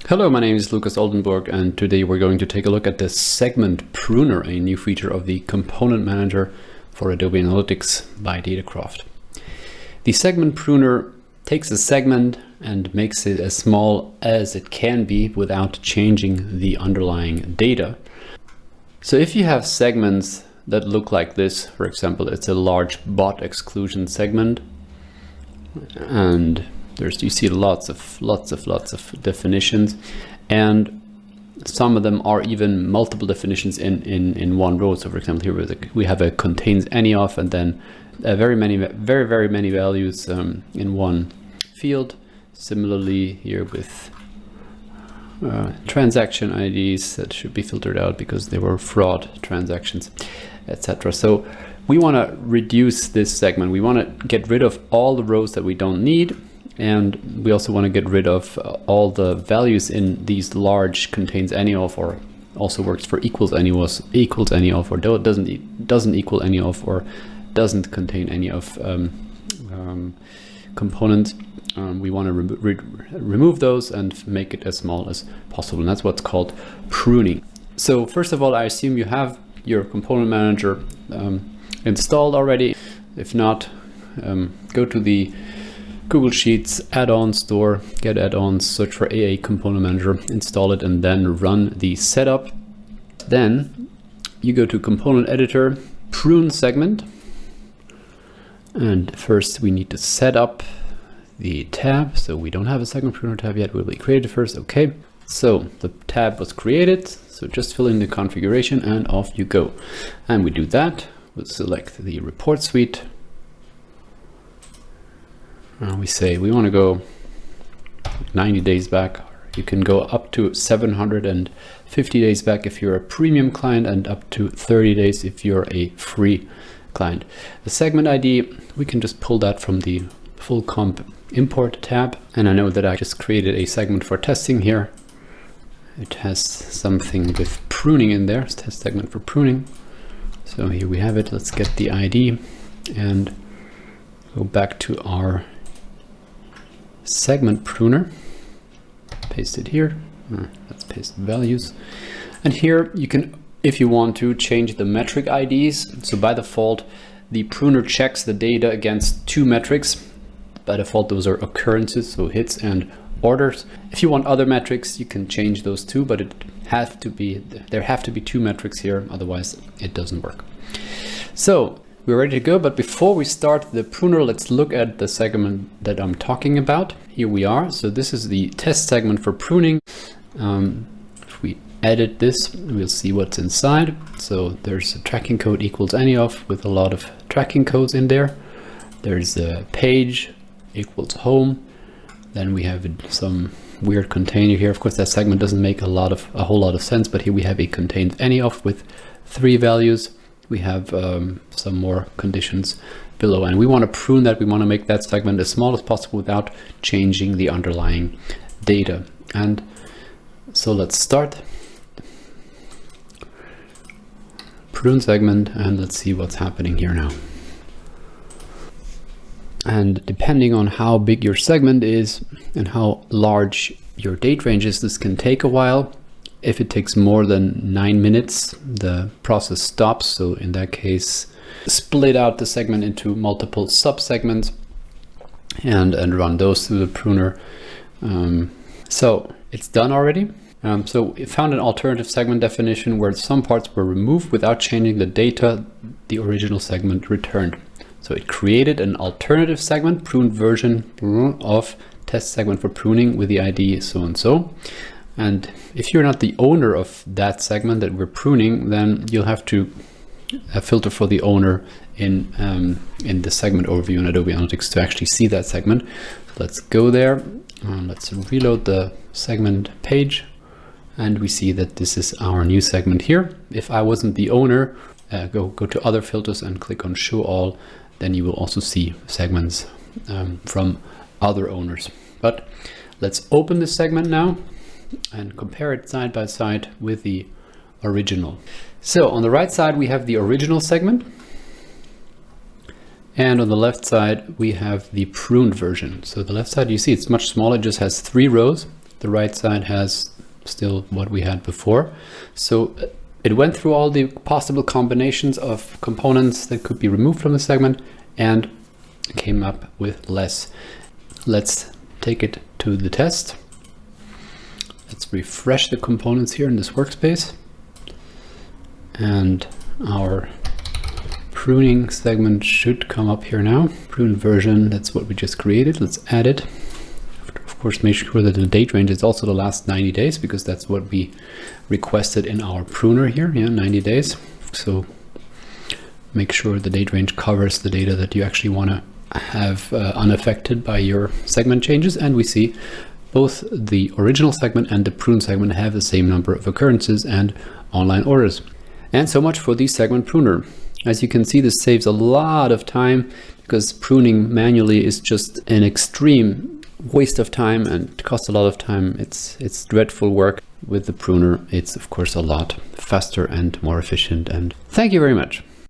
Hello, my name is Lucas Oldenburg, and today we're going to take a look at the Segment Pruner, a new feature of the Component Manager for Adobe Analytics by Datacroft. The Segment Pruner takes a segment and makes it as small as it can be without changing the underlying data. So if you have segments that look like this, for example, it's a large bot exclusion segment, and you see lots of definitions, and some of them are even multiple definitions in one row. So for example, here we have a contains any of, and then very many values in one field. Similarly here with transaction IDs that should be filtered out because they were fraud transactions, etc. So we want to reduce this segment. We want to get rid of all the rows that we don't need. And we also want to get rid of all the values in these large contains any of, or also works for equals any of, or doesn't equal any of, or doesn't contain any of components. We want to remove those and make it as small as possible. And that's what's called pruning. So first of all, I assume you have your component manager installed already. If not, go to the Google Sheets add-on store, get add-ons, search for AA Component Manager, install it, and then run the setup. Then you go to Component Editor, Prune Segment, and first we need to set up the tab. So we don't have a Segment Pruner tab yet, will be created first. Okay, so the tab was created, so just fill in the configuration and off you go. And we do that, we'll select the report suite. We say we want to go 90 days back. You can go up to 750 days back if you're a premium client, and up to 30 days if you're a free client. The segment ID, we can just pull that from the full comp import tab. And I know that I just created a segment for testing here. It has something with pruning in there. It's test segment for pruning. So here we have it. Let's get the ID and go back to our Segment Pruner, paste it here. Let's paste the values, and here you can, if you want to, change the metric IDs. So by default, the pruner checks the data against two metrics. By default, those are occurrences, so hits and orders. If you want other metrics, you can change those too, but there have to be two metrics here, otherwise it doesn't work. So we're ready to go, but before we start the pruner, let's look at the segment that I'm talking about. Here we are. So this is the test segment for pruning. If we edit this, we'll see what's inside. So there's a tracking code equals any of, with a lot of tracking codes in there. There's a page equals home. Then we have some weird container here. Of course, that segment doesn't make a whole lot of sense, but here we have a contains any of with 3 values. We have some more conditions below, and we want to prune that. We want to make that segment as small as possible without changing the underlying data. And so let's start prune segment, and let's see what's happening here now. And depending on how big your segment is and how large your date range is, this can take a while. If it takes more than 9 minutes, the process stops. So in that case, split out the segment into multiple sub-segments and run those through the pruner. So it's done already. So it found an alternative segment definition where some parts were removed without changing the data the original segment returned. So it created an alternative segment, pruned version of test segment for pruning with the ID so-and-so. And if you're not the owner of that segment that we're pruning, then you'll have to filter for the owner in the segment overview in Adobe Analytics to actually see that segment. So let's go there. Let's reload the segment page, and we see that this is our new segment here. If I wasn't the owner, go to other filters and click on show all. Then you will also see segments from other owners. But let's open this segment now and compare it side by side with the original. So on the right side, we have the original segment. And on the left side, we have the pruned version. So the left side, you see it's much smaller, it just has 3 rows. The right side has still what we had before. So it went through all the possible combinations of components that could be removed from the segment and came up with less. Let's take it to the test. Let's refresh the components here in this workspace. And our pruning segment should come up here now. Prune version, that's what we just created. Let's add it. Of course, make sure that the date range is also the last 90 days because that's what we requested in our pruner here. Yeah, 90 days. So make sure the date range covers the data that you actually want to have unaffected by your segment changes. And we see both the original segment and the prune segment have the same number of occurrences and online orders. And so much for the segment pruner. As you can see, this saves a lot of time because pruning manually is just an extreme waste of time and costs a lot of time. It's dreadful work. With the pruner, it's of course a lot faster and more efficient. And thank you very much.